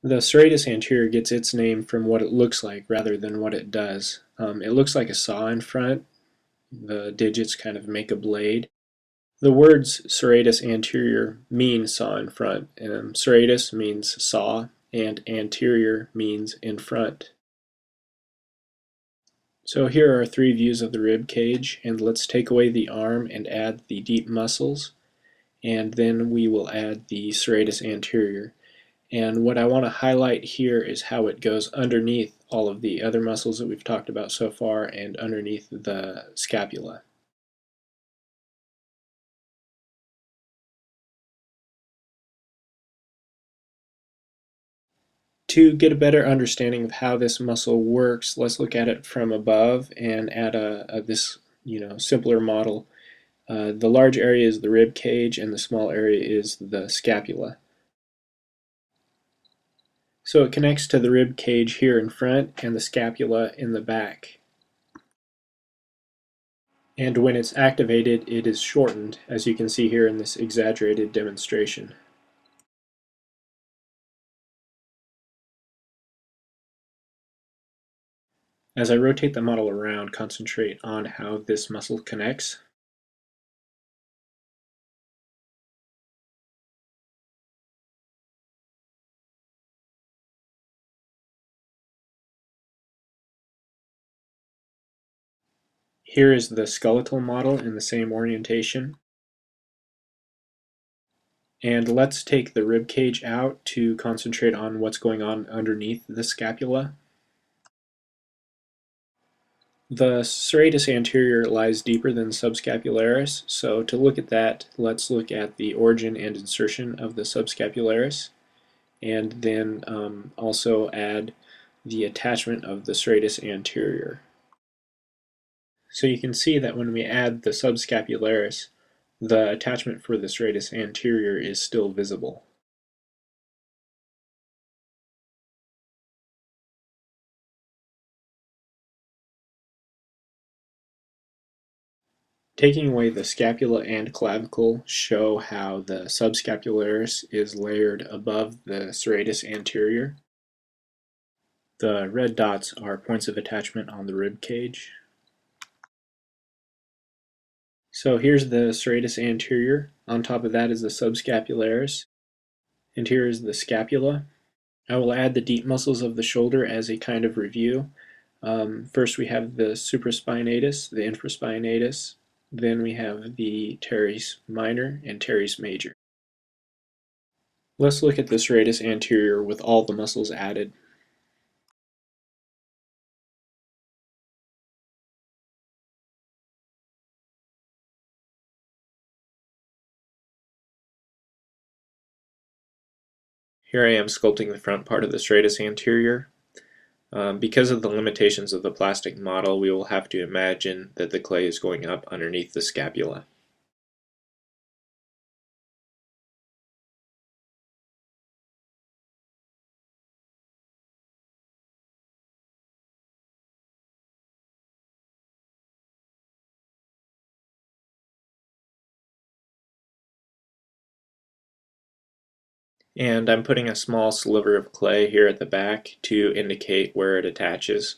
The serratus anterior gets its name from what it looks like rather than what it does. It looks like a saw in front. The digits kind of make a blade. The words serratus anterior mean saw in front. Serratus means saw, and anterior means in front. So here are three views of the rib cage, and let's take away the arm and add the deep muscles, and then we will add the serratus anterior. And what I want to highlight here is how it goes underneath all of the other muscles that we've talked about so far and underneath the scapula. To get a better understanding of how this muscle works, let's look at it from above and add this simpler model. The large area is the rib cage and the small area is the scapula. So it connects to the rib cage here in front and the scapula in the back. And when it's activated, it is shortened, as you can see here in this exaggerated demonstration. As I rotate the model around, concentrate on how this muscle connects. Here is the skeletal model in the same orientation. And let's take the rib cage out to concentrate on what's going on underneath the scapula. The serratus anterior lies deeper than the subscapularis, so to look at that, let's look at the origin and insertion of the subscapularis, and then also add the attachment of the serratus anterior. So you can see that when we add the subscapularis, the attachment for the serratus anterior is still visible. Taking away the scapula and clavicle show how the subscapularis is layered above the serratus anterior. The red dots are points of attachment on the rib cage. So here's the serratus anterior. On top of that is the subscapularis. And here is the scapula. I will add the deep muscles of the shoulder as a kind of review. First we have the supraspinatus, the infraspinatus, then we have the teres minor and teres major. Let's look at the serratus anterior with all the muscles added. Here I am sculpting the front part of the serratus anterior. Because of the limitations of the plastic model, we will have to imagine that the clay is going up underneath the scapula. And I'm putting a small sliver of clay here at the back to indicate where it attaches.